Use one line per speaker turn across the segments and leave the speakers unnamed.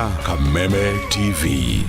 ya Kameme TV.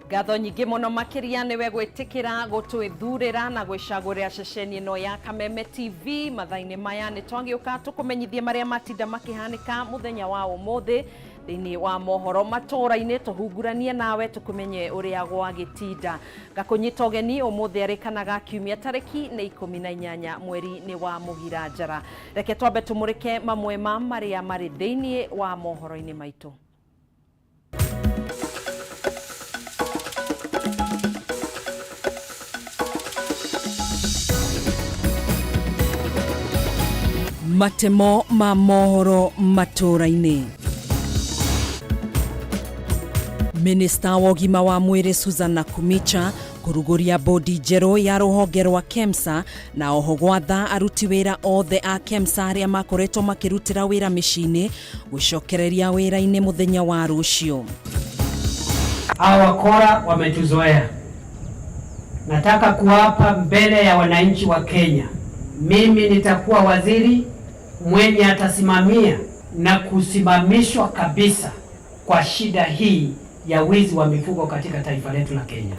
Gatho nyingi muno makiria niwe gwitikira gutwithurira na gwicagurira ceceni ino ya Kameme TV mathaini maya ni twangiuka tukumenyithie maria matinda makihanika muthenya wa umuthi thiini wa mohoro maturaini tuhunguranie nawe tukumenye uria gwagitinda gakunyita ugeni umuthi arikanaga kiumia tariki ni 18 mweri ni wa mugira njara reke twambe tumurike mamwe ma maria mari thiini wa mohoro-ini maitu. Matemo ma mohoro maturaini. Minista wa ugima wa mwiri Susan Nakumicha kuruguria bodi njeru ya ruhonge rwa KEMSA na oho gwatha aruti wira othe a KEMSA aria makoretwo makirutira wira micini gucokereria wira-ini muthenya wa rucio.
Hawa wakora wametuzoea. Nataka kuwapa mbele ya wananchi wa Kenya, mimi nitakuwa waziri mwenye atasimamia na kusimamishwa kabisa kwa shida hii ya wizi wa mifugo katika taifa letu la Kenya.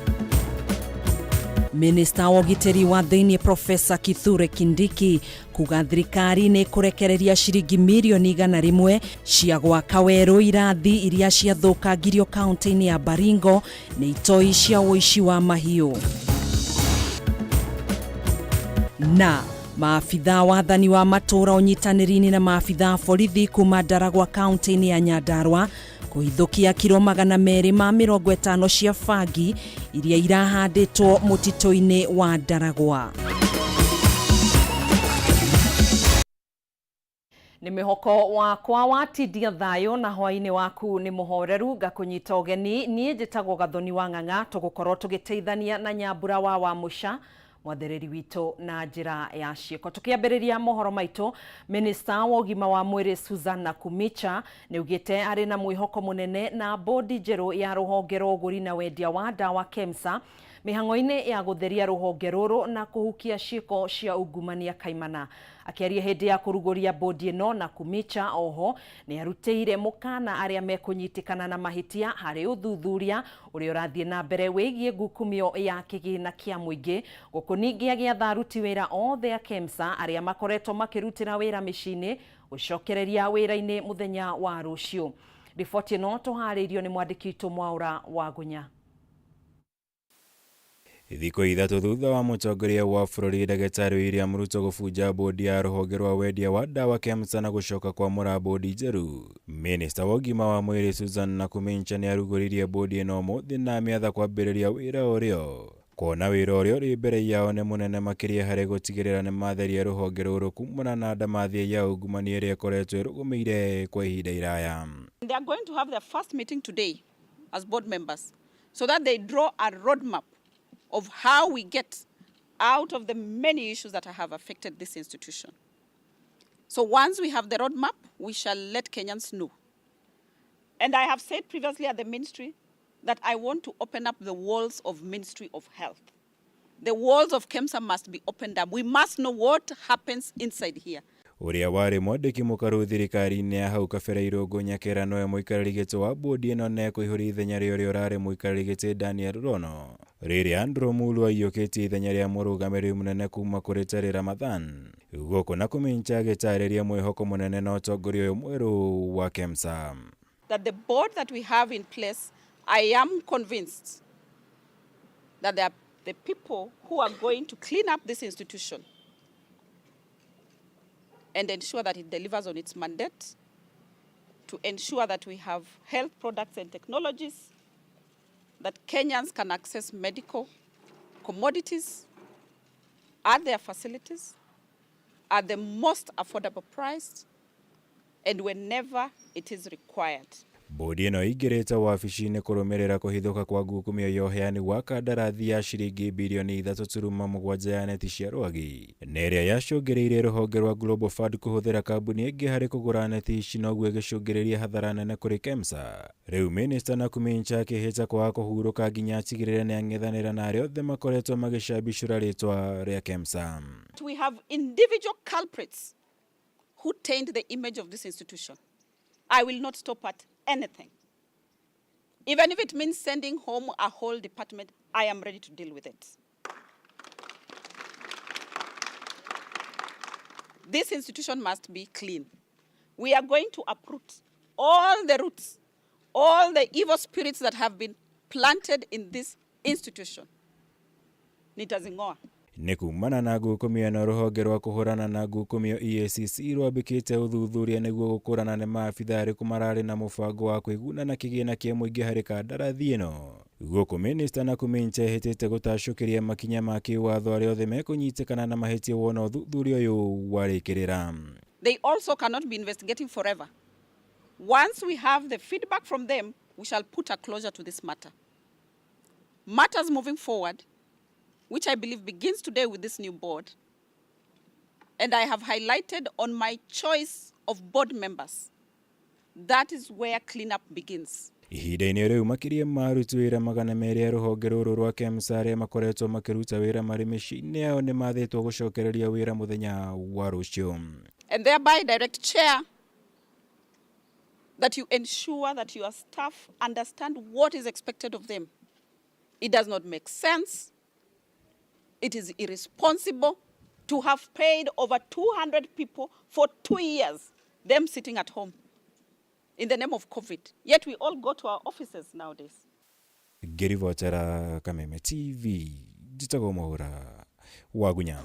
Minista wa ugiteri wa thiini Profesa Kithure Kindiki kuga thirikari ni kurekereria shiringi milioni 100 cia gwaka weru irathi iria ciathukangirio kaunti-ini ya Baringo ni itoi cia uici wa mahiu. Na maafitha wathani wa matura unyitanĩri-inĩ na maafitha borithi kuma Ndaragwa kaunti-inĩ ya Nyandarua kuhithukia kilo 250 cia bangi iria irahandĩtwo mũtitũ-inĩ wa Ndaragwa. Ni mihoko wakwa watindia thayo na hwaini waku ni muhoreru gakunyita ugeni nie njitagwo Gathoni wa Ng'ang'a tugukorwo tugiteithania na Nyambura wa Musha mwathiriri wito na njira ya cieko. Tukiambiriria mohoro maitu, minista wa ugima wa mwiri Susan Nakumicha ni ugite ari na mwihoko munene na bodi njeru ya ruhonge rwa uguri na wendia wa dawa KEMSA mihango-ini ya gutheria ruhonge ruru na kuhukia cieko cia ungumania kaimana. Akiaria hindi ya kuruguria bodi ino, Nakumicha oho ni arutĩire mukana aria mekunyitikana na mahitia hari uthuthuria uria urathie na mbere wigie ngukumio ya kigina kia muingi gukuningia giatha aruti wira othe a KEMSA aria makoretwo makirutira wira micini gucokereria wira-ini muthenya wa rucio. Riboti ino tuhariirio ni mwandiki witu Mwaura wa Gunya.
Thiko ithatu thutha wa mutongoria wa bũrũri Ndagĩtarĩ William Ruto gũbunja bodi ya rũhonge rwa wendia wa dawa KEMSA na gũcoka kwamũra bodi njerũ, minista wa ũgima wa mwĩrĩ Susan Nakumicha nĩ arugũririe bodi ĩno ũmũthĩ na amĩatha kwambĩrĩria wĩra ũrĩo. Kuona wĩra ũrĩa ũrĩ mbere yao nĩ mũnene makĩria harĩ gũtigĩrĩra nĩ matheria rũhonge rũrũ kumana na ndamathia ya ungumania ĩrĩa ĩkoretwo ĩrũgũmĩire kwa ihinda iraya.
They are going to have their first meeting today as board members so that they draw a roadmap of how we get out of the many issues that have affected this institution. So once we have the roadmap, we shall let Kenyans know. And I have said previously at the ministry that I want to open up the walls of Ministry of Health. The walls of KEMSA must be opened up. We must know what happens inside here.
Uria wari mwandiki mukaru thirikari-inĩ ya hau kabere Irũngũ Nyakera nowe mũikarĩri gĩtĩ wa bodi ĩno na ekũihũria ithenya rĩrĩa ũrarĩ mũikarĩri gĩtĩ Daniel Rono. Rĩrĩa Andrew Mulu aiyũkĩtie ithenya rĩa mũrũgamĩrĩri mũnene kuma kũrĩ Terry Ramadhan. Gũkũ Nakumicha agĩtarĩria mwĩhoko mũnene na ũtongoria ũyũ mwerũ wa KEMSA.
That the board that we have in place, I am convinced that they are the people who are going to clean up this institution. and ensure that it delivers on its mandate, to ensure that we have health products and technologies, that Kenyans can access medical commodities at their facilities at the most affordable price and whenever it is required.
Bodi ĩno ĩingĩrĩte wabici-inĩ kũrũmĩrĩra kũhithũka kwa ngukumio ya ũheani wa kandarathi ya ciringi bilioni 3.7 ya neti cia rwagi, na ĩrĩa yacũngĩrĩirie rũhonge rwa Global Fund kũhũthĩra kambuni ĩngĩ harĩ kũgũra neti ici, noguo ĩgĩcũngĩrĩria hathara nene kũrĩ KEMSA. Rĩu Minista Nakhumicha akĩhĩta kwaga kũhurũka nginya atigĩrĩre nĩ ang'ethanĩra na arĩa othe makoretwo magĩcambicũra rĩtwa rĩa KEMSA.
We have individual culprits who taint the image of this institution. I will not stop at anything. Even if it means sending home a whole department, I am ready to deal with it. This institution must be clean. We are going to uproot all the roots, all the evil spirits that have been planted in this institution. Nitazingoa.
Nĩ kumana na ngukumio na rũhonge rwa kũhũrana na ngukumio EACC rwambĩkĩte ũthuthuria nĩguo gũkũrana nĩ maabitha arĩkũ mararĩ na mũbango wa kwĩguna na kĩgĩna kĩa mũingĩ harĩ kandarathi ĩno. Gũkũ Minista Nakhumicha ehĩtĩte gũtacũkĩria makinya ma kĩwatho arĩa othe mekũnyitĩkana na mahĩtia wona ũthuthuria ũyũ warĩkĩrĩra.
They also cannot be investigating forever. Once we have the feedback from them, we shall put a closure to this matter. Matters moving forward, which I believe begins today with this new board. And I have highlighted on my choice of board members. That is where cleanup begins.
Ihinda-inĩ rĩu makĩria maruti wĩra 200 ya rũhonge rũrũ rwa KEMSA arĩa makoretwo makĩruta wĩra marĩ mĩciĩ-inĩ yao nĩ mathĩtwo gũcokereria wĩra mũthenya wa rũciũ.
And thereby direct chair that you ensure that your staff understand what is expected of them. It does not make sense. It is irresponsible to have paid over 200 people for 2 years, them sitting at home in the name of COVID. Yet we all go to our offices nowadays.
Ngĩribotera Kameme TV, njĩtagwo Mwaũra Wagunya.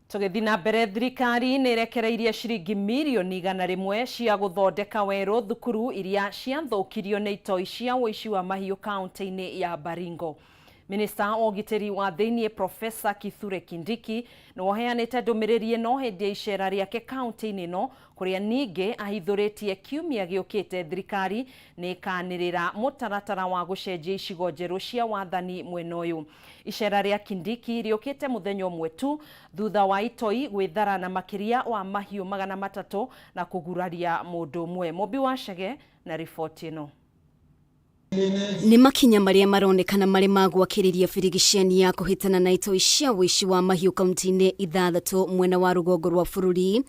Tũgĩthiĩ na mbere, thirikari nĩ ĩrekereirie ciringi mirioni 100 cia gũthondeka werũ thukuru iria ciathũkirio nĩ itoi cia ũici wa mahiũ kaunti-inĩ ya Baringo. Minista wa ũgitĩri wa thĩinĩ Profesa Kithure Kindiki nĩ woheanĩte ndũmĩrĩri ĩno hĩndĩ ya icera rĩake kaunti-inĩ ĩno, kũrĩa ningĩ ahithũrĩtie kiumia gĩũkĩte thirikari nĩ ĩkanĩrĩra mũtaratara wa gũcenjia icigo njerũ cia wathani mwena ũyũ. Icera rĩa Kindiki rĩũkĩte mũthenya ũmwe tu thutha wa itoi gwĩthara na makĩria wa mahiũ 300 na kũguraria mũndũ ũmwe. Mobi wa Chege na riboti ĩno.
Nĩ makinya marĩa maronekana marĩ magwakĩrĩria birigiceni ya kũhĩtana na itoi cia ũici wa mahiũ kaunti-inĩ 6 mwena wa rũgongo rwa bũrũri.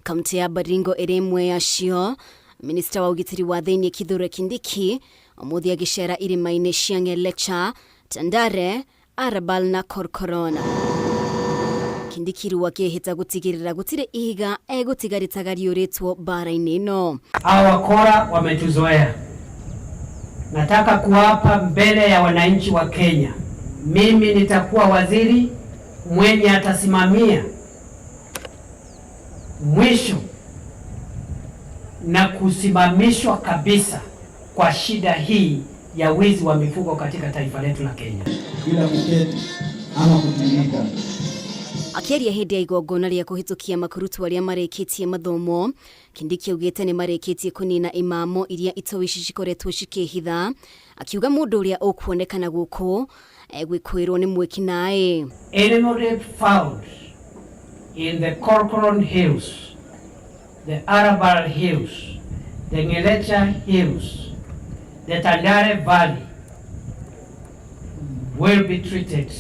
Kaunti ya Baringo ĩrĩ ĩmwe yacio. Minista wa ũgitĩri wa thĩinĩ Kithure Kindiki ũmũthĩ agĩcera irĩma-inĩ cia Ng'elecha, Tandare, Arabal na Korkorona. Kindiki rĩu akĩhĩta gũtigĩrĩra gũtirĩ ihiga egũtiga rĩtagariũrĩtwo bara-inĩ ĩno.
Hawa wakora wametuzoea. Nataka kuapa mbele ya wananchi wa Kenya, mimi nitakuwa waziri mwenye atasimamia mwisho na kusimamishwa kabisa kwa shida hii ya wizi wa mifugo katika taifa letu la Kenya.
Bila kuketi ama kutumika.
Akĩaria hĩndĩ ya igongona rĩa kũhĩtũkia makurutu arĩa marĩkĩtie mathomo, Kindiki augĩte nĩ marĩkĩtie kũnina imamo iria itoi ici cikoretwo cikĩhitha, akiuga mũndũ ũrĩa ũkuonekana gũkũ egwĩkwĩrwo nĩ mwĩki naĩ.
Anybody found in the Korkoron Hills, the Arabal Hills, the Ng'elecha Hills, the Tandare Valley will be treated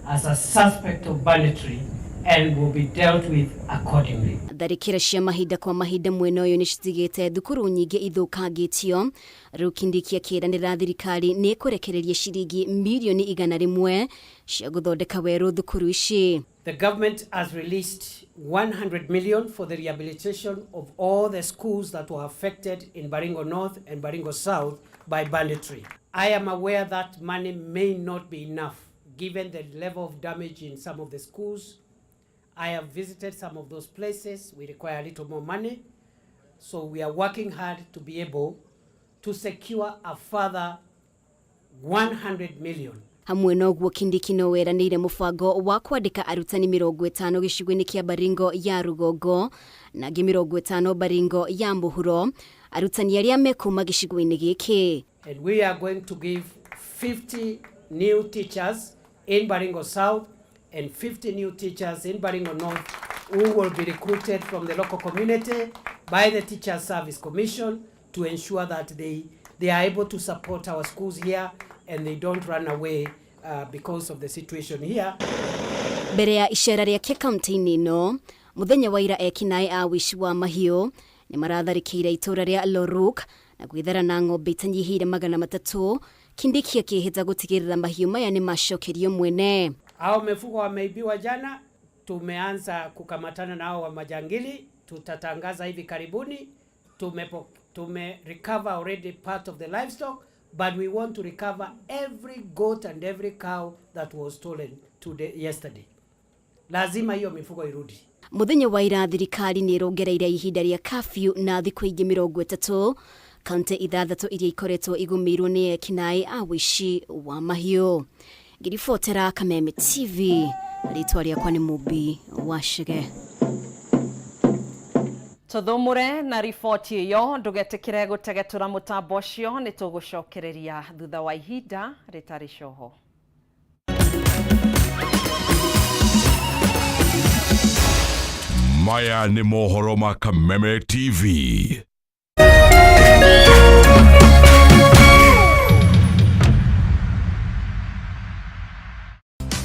as a suspect of banditry and will be dealt with accordingly.
Tharĩkĩra cia mahinda kwa mahinda mwena ũyũ nĩ citigĩte thukuru nyingĩ ithũkangĩtio. Rĩu Kindiki akĩĩranĩra thirikari nĩ ĩkũrekereria ciringi mirioni 100 cia gũthondeka werũ thukuru ici.
The government has released 100 million for the rehabilitation of all the schools that were affected in Baringo North and Baringo South by banditry. I am aware that money may not be enough given the level of damage in some of the schools I have visited some of those places. We require a little more money. So we are working hard to be able to secure a further 100 million.
Hamwe noguo Kindiki no weranĩire mũbango wa kwandĩka arutani 50 gĩcigo-inĩ kĩa Baringo ya Rugongo na angĩ 50 Baringo ya Mũhuro, arutani arĩa mekuma gĩcigo-inĩ gĩkĩ.
And we are going to give 50 new teachers in Baringo South and 50 new teachers in Baringo North who will be recruited from the local community by the Teachers Service Commission to ensure that they are able to support our schools here and they don't run away because of the situation here.
Mbere ya icera rĩake kaunti-inĩ ĩno, mũthenya wa ira ekinaĩ a wici wa mahiũ nĩ maratharĩkĩire itũra rĩa Loruk na gwĩthara na ng'ombe itanyihĩire 300. Kindiki akĩhĩta gũtigĩrĩra mahiũ maya nĩ macokerio mwene.
Hao mifugo wameibiwa jana, tumeanza kukamatana na hao wa majangili, tutatangaza hivi karibuni. Tume recover already part of the livestock, but we want to recover every goat and every cow that was stolen yesterday. Lazima hiyo mifugo irudi.
Mũthenya wa ira thirikari nĩ ĩrongereire ihinda rĩa curfew na thikũ ingĩ 30. Kaunti 6 iria ikoretwo igũmĩirwo nĩ ekinaĩ a wici wa mahiũ. Ngiribotera Kameme TV, rĩtwa rĩakwa nĩ Mubi wa Shige.
Tuthumure na riboti iyo, ndugetikire gutegetura mutambo ucio, nĩ tũgũcokereria thutha wa ihinda rĩtarĩ coho.
Maya nĩ mohoro ma Kameme TV.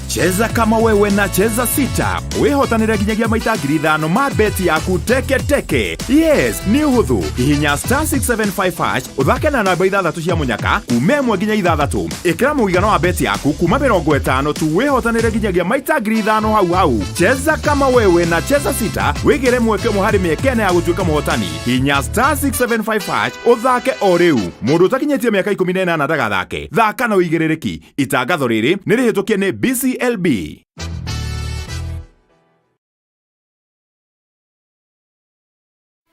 Cheza kama wewe na cheza sita. Wehotanire nginyagia maita 5,000 ma beti yaku teke. Yes, ni uhuthu. Hihinya *675# uthake na namba 6 cia munyaka kuma 1 nginya 6. Ikira muigano wa beti yaku kuma 50 tu wehotanire nginyagia maita 5,000 hau. Cheza kama wewe na cheza sita. Wigire mweke muhari miekene ya gutuika muhotani. Hihinya *675# uthake o riu. Mundu utakinyetie miaka 18 ndagathake. Thaka na uigiririki. Itangatho riri ni rihitukie ni BCLB.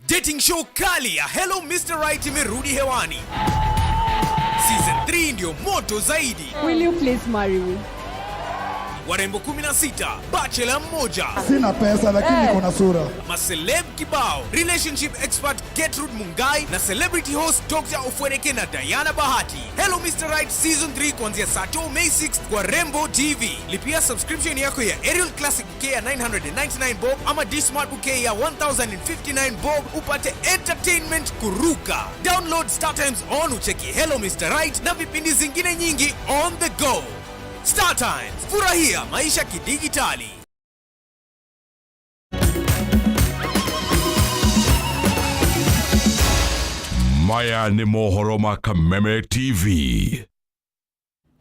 Dating show kali ya Hello Mr. Right imerudi hewani. Season 3 ndio moto zaidi.
Will you please marry me?
Warembo 16, bachelor mmoja.
Sina pesa lakini niko na sura.
Maceleb kibao, relationship expert Gertrude Mungai na celebrity host Dr. Ofweneke na Diana Bahati. Hello Mr. Right Season 3 kuanzia Saturday May 6 kwa Rembo TV. Lipia subscription yako ya Aerial Classic bouquet ya 999 bob ama D-Smart bouquet ya 1059 bob upate entertainment kuruka. Download StarTimes on ucheki Hello Mr. Right na vipindi zingine nyingi on the go. StarTimes, furahia maisha kidigitali.
Maya nĩ mohoro ma Kameme TV.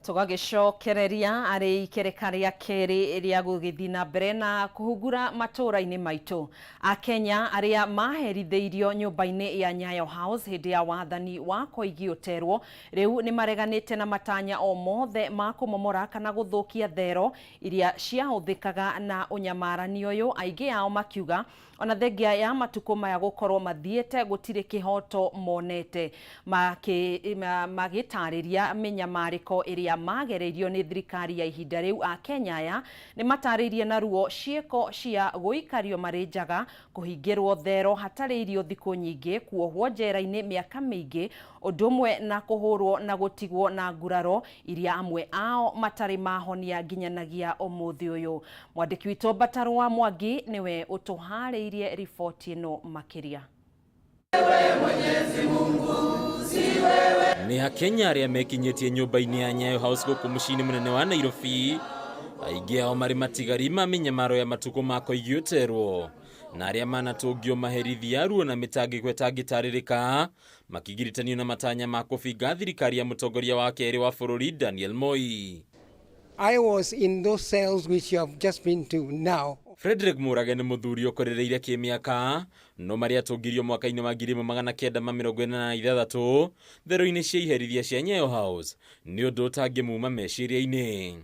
Tugagicokereria ari ikereka ria keri ria gugithi na mbere na kuhugura matũra-inĩ maitũ. Akenya aria maherithĩirio nyũmba-inĩ ya Nyayo House hĩndĩ ya wathani wa Koigi Ũterwo rĩu nĩ mareganĩte na matanya o mothe ma kũmomora kana gũthũkia thero iria ciahũthĩkaga na ũnyamarani ũyũ, aingĩ ao makiuga ona thengia ya matukũ maya gũkorwo mathiĩte gũtirĩ kĩhoto monete, magĩtarĩria mĩnyamarĩko ĩrĩa magereirio nĩ thirikari ya ihinda rĩu. Akenya aya nĩ matarĩirie na ruo ciĩko cia gũikario marĩ njaga, kũhingĩrwo thero hatarĩ irio thikũ nyingĩ, kuohwo njera-inĩ mĩaka mĩingĩ, ũndũ ũmwe na kũhũrwo na gũtigwo na nguraro iria amwe ao matarĩ mahonia nginyanagia ũmũthĩ ũyũ. Mwandĩki witũ Batarwa Mwangi nĩwe ũtũharĩirie riboti ĩno makĩria.
Ni Akenya arĩa mekinyĩtie nyũmba-inĩ ya Nyayo House gũkũ mũciĩ-inĩ mũnene wa Nairobi, aingĩ ao marĩ matigari ma mĩnyamaro ya matukũ ma Koigi Ũterwo, na arĩa manatũngio maherithia aruo na mĩtangĩko ĩtangĩtarĩrĩka, makĩgiritanio na matanya ma kũbinga thirikari ya mũtongoria wa kerĩ wa bũrũri Daniel Moi.
I was in those cells which you have just been to now.
Frederick Murage nĩ mũthuri ũkorereire kĩmĩaka, no marĩa atũngirio mwaka-inĩ wa 1946 thero-inĩ cia iherithia cia Nyayo House nĩ ũndũ ũtangĩmuma meciria-inĩ.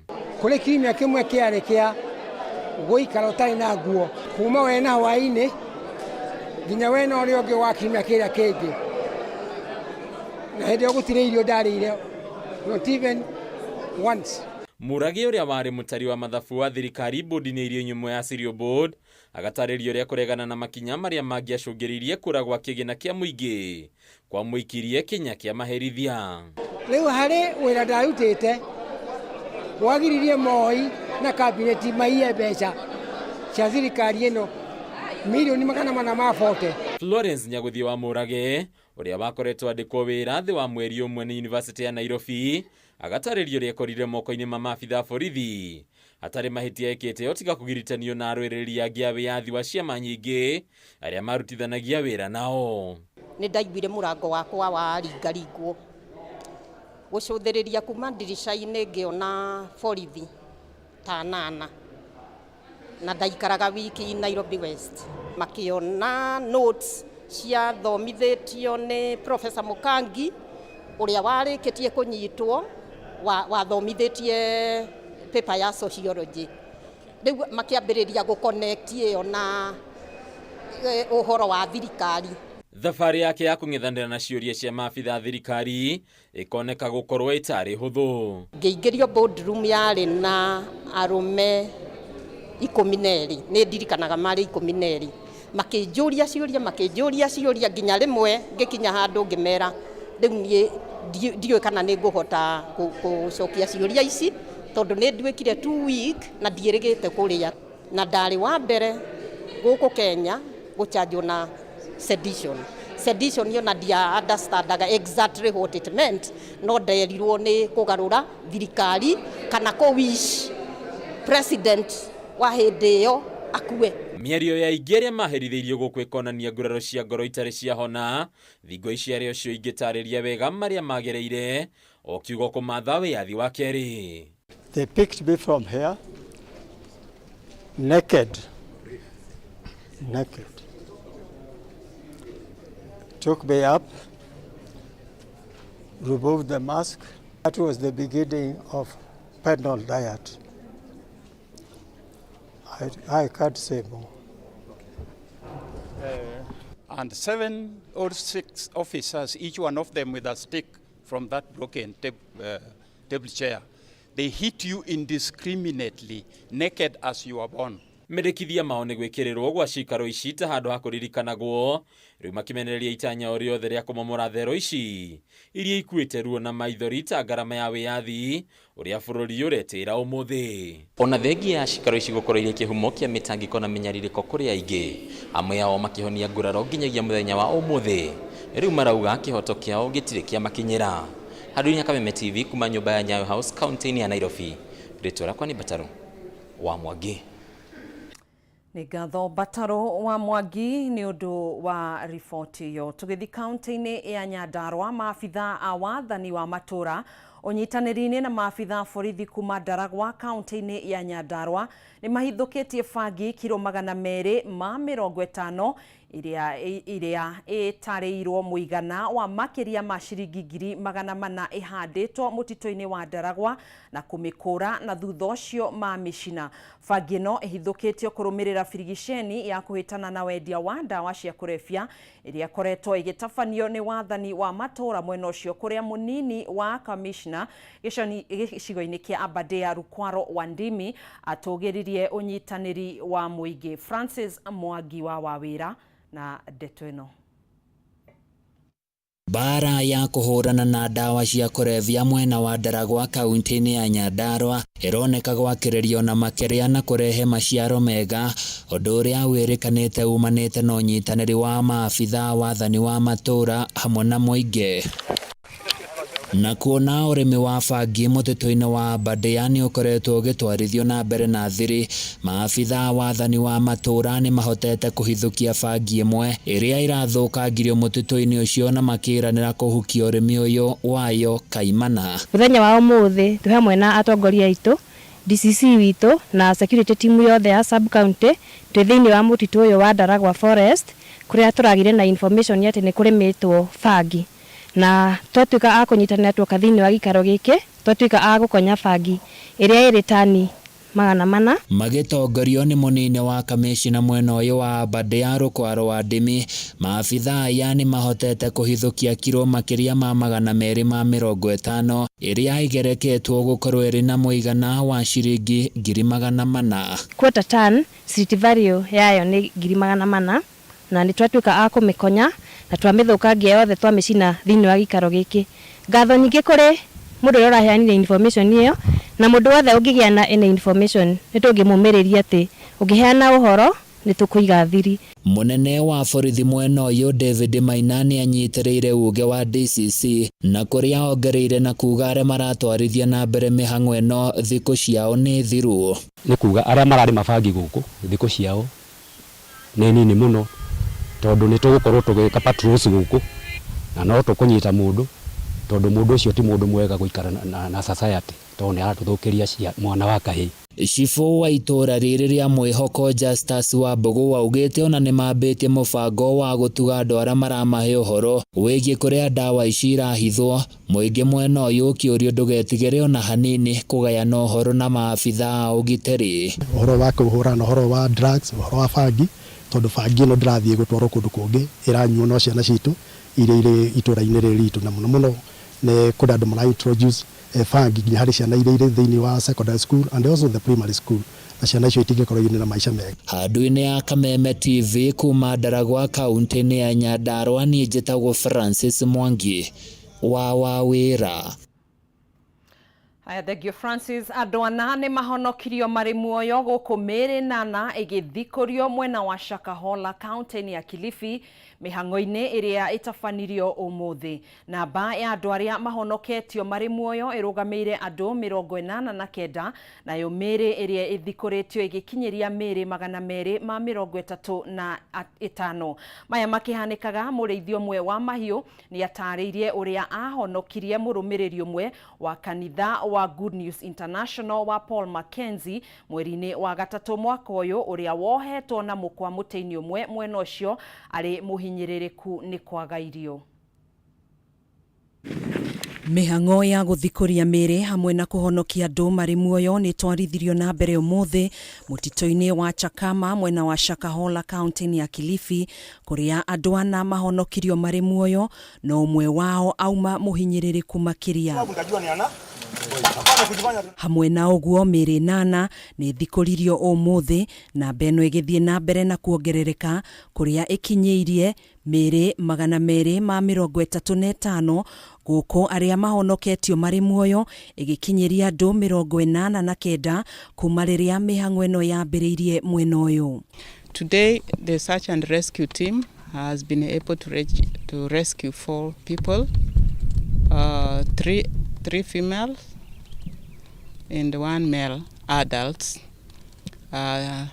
Kũrĩ kiumia kĩmwe kĩarĩ kĩa gũikara ũtarĩ na nguo kuma wena hwaĩ-inĩ nginya wena ũrĩa ũngĩ wakimia kĩrĩa kĩngĩ na hĩndĩ ĩyo gũtirĩ irio ndarĩire not even once.
Murage uria wari mutari wa mathabu wa thirikari bodi-inĩ irio nyumo ya Cereal Board agatarĩria uria kuregana na makinya maria mangiacũngĩrĩirie kũragwa kĩgĩna kĩa mũingĩ kwa mũikirie kinya kĩa maherithia.
Rĩu harĩ wĩra ndarutĩte wagiririe Moi na kabineti maiye mbeca cia thirikari ĩno milioni 440.
Florence Nyaguthi wa Murage uria wakoretwo andĩkwo wĩra thĩ wa mweri ũmwe nĩ University ya Nairobi agatarĩria uria ekorire moko-inĩ ma maabitha borithi atarĩ mahĩtia ekĩte otiga kũgiritanio na arũĩrĩri angĩ a wĩyathi wa ciama nyingĩ arĩa marutithanagia wĩra nao.
Nĩ ndaiguire mũrango wakwa wa ringaringwo gũcũthĩrĩria kuma ndirica-inĩ ngĩona borithi ta 8 na ndaikaraga wiki Nairobi West makĩona notes cia thomithĩtio nĩ Professor Mukangi ũrĩa warĩkĩtie kũnyitwo wathomithĩtie paper ya sociology. Rĩu makĩambĩrĩria gũconnect ĩyo na ũhoro wa thirikari.
Thabarĩ yake ya kũng'ethanĩra na ciũria cia maabitha thirikari ĩkoneka gũkorwo ĩtarĩ hũthũ.
Ngĩingĩrio boardroom yarĩ na arũme 12 nĩ ndirikanaga marĩ 12 makĩnjũria ciũria nginya rĩmwe ngĩkinya handũ ngĩmera rĩu niĩ ndiũĩ kana nĩ ngũhota gũcokia ciũria ici tondũ nĩ nduĩkire 2 week na ndiĩrĩgĩte kũrĩa na ndarĩ wa mbere gũkũ Kenya gũchanjwo na sedition yona ndia understandaga exactly what it meant no nderirwo nĩ kũgarũra thirikari kana wish president wa hĩndĩ ĩyo akue.
Mĩario ya aingĩ arĩa maherithĩirio gũkũ ĩkonania nguraro cia ngoro itarĩ ciahona thingo ici arĩa ũcio ingĩtarĩria wega marĩa magereire o kiugo kũmatha wĩyathi wa kerĩ.
They picked me from here naked. Took me up, removed the mask. That was the beginning of penal diet. I can't say more.
And 7 or 6 officers, each one of them with a stick from that broken table chair. They hit you indiscriminately, naked as you were born.
Mendekithia mao nĩ gwĩkĩrĩrwo gwa cikaro ici ta handũ ha kũririkanagwo rĩu makĩmenereria itanya o rĩothe rĩa kũmomora thero ici iria ikuĩte ruo na maithori ta ngarama ya wĩyathi ũrĩa bũrũri ũretĩra ũmũthĩ. Ona thengia ya cikaro ici gũkorwo irĩ kĩhumo kĩa mĩtangĩko na mĩnyarirĩko kũrĩ aingĩ amwe ao makĩhonia nguraro nginyagia mũthenya wa ũmũthĩ rĩu marauga kĩhoto kĩao gĩtirĩ kĩamakinyĩra. Handũ-inĩ Kameme TV kuma nyũmba ya Nyayo House kaunti-inĩ ya Nairobi, rĩtwa rĩakwa nĩ Bataro wa Mwangi.
Nĩ ngatho Bataro wa Mwangi nĩ ũndũ wa riboti ĩyo. Tũgĩthiĩ kaunti-inĩ ya Nyandarua, maabitha a wathani wa matũra ũnyitanĩri-inĩ na maabitha borithi kuma Ndaragwa kaunti-inĩ ya Nyandarua nĩ mahithũkĩtie bangi kilo 250 iria ĩtarĩirwo mũigana wa makĩria ma ciringi 400 ĩhandĩtwo mũtitũ-inĩ wa Ndaragwa na kũmĩkũra na thutha ũcio mamĩcina. Bangi ĩno ĩhithũkĩtio kũrũmĩrĩra birigiceni ya kũhĩtana na wendia wa ndawa cia kũrebia iria koretwo igĩtabanio nĩ wathani wa matũra mwena ũcio kũrĩa mũnini wa kamishna gĩcigo-inĩ kĩa Aberdare Rukwaro Wandimi atũgĩririe ũnyitanĩri wa mũingĩ. Francis Mwangi wa Wawĩra na ndeto ĩno.
Bara ya kũhũrana na ndawa cia kũrebia mwena wa Ndaragwa kaunti-inĩ ya Nyandarua ĩroneka gwakĩrĩrio na makĩria na kũrehe maciaro mega, ũndũ ũrĩa wĩrĩkanĩte umanĩte na ũnyitanĩri wa maabitha wathani wa matũra hamwe na mũingĩ. Na kuona ũrĩmi wa bangi mũtitũ-inĩ wa Aberdare nĩ ũkoretwo ũgĩtwarithio na mbere na thiri, maabitha wathani wa matũra nĩ mahotete kũhithũkia bangi ĩmwe ĩrĩa irathũkangirio mũtitũ-inĩ ũcio na makĩranĩra kũhukia ũrĩmi ũyũ wayo kaimana.
Mũthenya wa ũmũthĩ twĩ hamwe na atongoria aitũ, DCC witũ na security team yothe ya sub county twĩ thĩinĩ wa mũtitũ ũyũ wa Ndaragwa forest kũrĩa tũragire na information atĩ nĩ kũrĩmĩtwo bangi. Na twatuĩka a kũnyitanĩra tuoka thĩinĩ wa gĩikaro gĩkĩ, twatuĩka a gũkonya bangi ĩrĩa ĩrĩ tani 400
magitongorio ni munini wa kamishina mwena uyu wa Badiaro kwaro wa Ndimi. Maabitha aya ni mahotete kuhithukia kiro makiria ma 250 iria igereketwo gukorwo iri na muigana wa ciringi 400,000.
Quarter ton street value yayo ni 400,000 na ni twatuika a kumikonya na twamithukangia yothe twamicina thiini wa gikaro giki. Ngatho nyingi kuri mundu uria uraheanire information iyo na mundu wothe ungigia na ene information nitungimumiriria ati ungiheana uhoro nitukuiga thiri.
Munene wa borithi mwena uyu David Maina ni anyitiriire uge wa DCC na kuria ongereire na kuga aria maratwarithia na mbere mihang'o ino thiku ciao ni thiru.
Ni kuga aria marari mabangi guku thiku ciao ni nini muno tondu ni tugukorwo tugika patrols guku na no tukunyita mundu tondu mundu ucio ti mundu mwega guikara na society tondu ni aratuthukiria mwana wa kahii.
Cifu wa itura riri ria Mwihoko Justus wa Mbugu waugite ona ni mambitie mubango wa gutuga andu aria maramahe uhoro wigie kuria dawa ici irahithwo. Muingi mwena uyu kiurio ndugetigire ona hanini kugayana uhoro na maabitha a ugitiri.
Uhoro wa kuhurana uhoro wa drugs, uhoro wa bangi tondu bangi no ndirathie gutwarwo kundu kungi iranyuo no ciana citu ire itura-ini ritu na muno ne kuda andu mara introduce bangi nginya hari ciana ire thiini wa secondary school and also the primary school na ciana icio itingikorwo ine na maisha mega.
Handu-ini ya Kameme TV kuma Ndaragwa kaunti-ini ya Nyandarua ni njitagwo Francis Mwangi wa wira.
Aya thegio Francis, andu ana ni mahonokirio mari muoyo guku Mary Nana igithikorio mwena wa Shakahola kaunti-ini ya Kilifi mihang'o-ini iria itabanirio umuthi. Namba ya andu aria mahonoketio mari muoyo irugameire andu 89 nayo Mary iria ithikoretio igikinyiria Mary 235. Maya makihanikaga murithio mwe wa mahiu ni atariirie uria ahonokirie murumiriri umwe wa kanitha wa Good News International wa Paul Mackenzie mweri-ini wa gatatu mwaka uyu uria wohetwo na mukwa muteini umwe mwena ucio ari muhinyiririku ni kwaga irio. Mihang'o ya guthikoria Mary hamwe na kuhonokia andu mari muoyo ni twarithirio na mbere umuthi mutito-ini wa Chakama mwena wa Shakahola kaunti-ini ya Kilifi kuria andu ana mahonokirio mari muoyo no umwe wao auma muhinyiririku makiria. Hamwe na uguo Mary Nana ni thikoririo umuthi na beno igithie na mbere na kuongerereka kuria ikinyeirie Mary 235 guku aria mahonoketio mari muoyo igikinyiria andu 89 kuma riria mihang'o ino yambiriirie mwena uyu.
Today the search and rescue team has been able to rescue 4 people, 3 females and 1 male adults. 2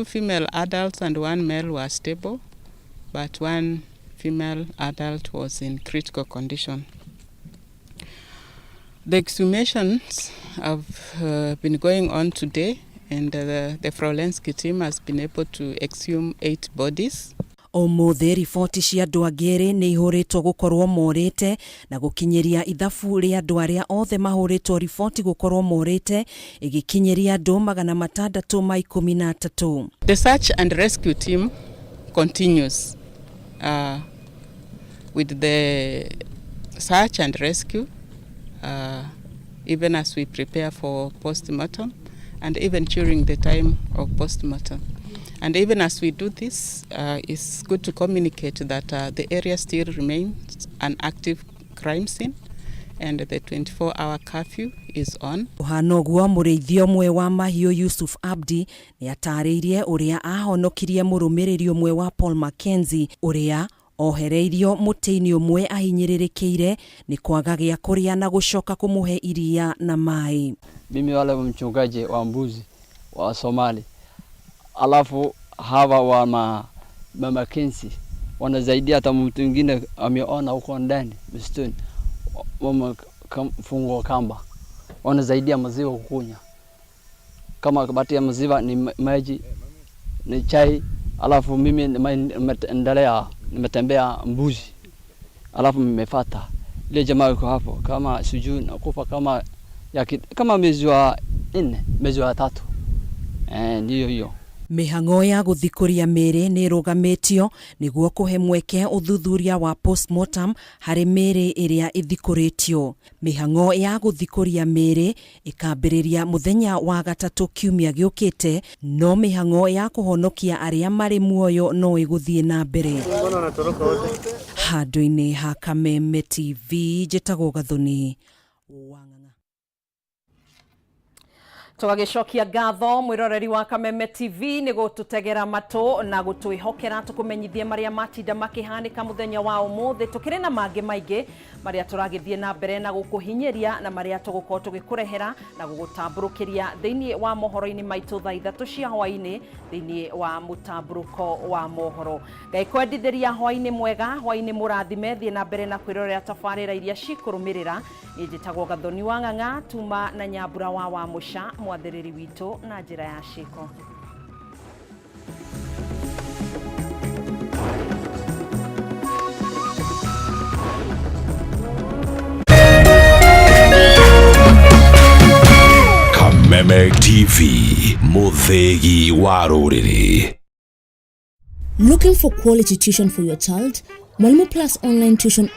female adults and 1 male were stable, but 1 female adult was in critical condition. The exhumations have been going on today, and the forensic team has been able to exhume 8 bodies.
Umuthi riboti cia andu angiri ni ihuritwo gukorwo morite na gukinyiria ithabu ria andu aria othe mahuritwo riboti gukorwo morite igikinyiria andu 613.
The search and rescue team continues with the search and rescue even as we prepare for postmortem and even during the time of postmortem. And even as we do this, it's good to communicate that the area still remains an active crime scene and the 24-hour curfew is on.
Uhanoguo murithio mwe wa mahiu Yusuf Abdi ni atariirie uria ahonokirie murumiriri umwe wa Paul Mackenzie uria ohereirio muteini umwe ahinyiririkiire ni kwaga gia kuria na gucoka kumuhe iria na mai.
Mimi wale mchungaji wa mbuzi wa Somali, alafu hawa wa Mama Kensi wanazaidia hata mtu mwingine ameona huko ndani msituni wamefungwa kamba, wanazaidia maziwa kukunya. Kama kabati ya maziwa ni maji ni chai, alafu mimi nimetembea mbuzi, alafu nimefuata ile jamaa yuko hapo kama sijui nakufa kama mwezi wa 4 mwezi wa 3 Ndiyo hiyo.
Mihang'o ya guthikuria miri ni rugamitio niguo kuhe mweke uthuthuria wa postmortem hari miri iria ithikuritio. Mihang'o ya guthikuria miri ikambiriria muthenya wa gatatu kiumia giukite, no mihang'o ya kuhonokia aria mari muoyo no iguthie na mbere. Handu-ini ha Kameme TV, njitagwo Gathoni. Tugagicokia ngatho mwiroreri wa Kameme TV ni gututegera matu na gutwihokera tukumenyithie maria matinda makihanika muthenya wa umuthi. Tukire na mangi maingi maria turagithie na mbere na gukuhinyeria na maria tugukorwo tugikurehera na gugutamburukiria thiini wa mohoro-ini maitu thaa 3 cia hwaini thiini wa mutamburuko wa mohoro. Ngai kwendithiria hwaini mwega, hwaini murathime, thie na mbere na kwirorera tabarira iria cikurumirira. Ni njitagwo Gathoni wa Ng'ang'a, tuma na Nyambura wa Musha, mwathiriri witu na njira ya ciko.
Kameme TV, muthegi wa ruriri.
Looking for quality tuition for your child? Mwalimu Plus online tuition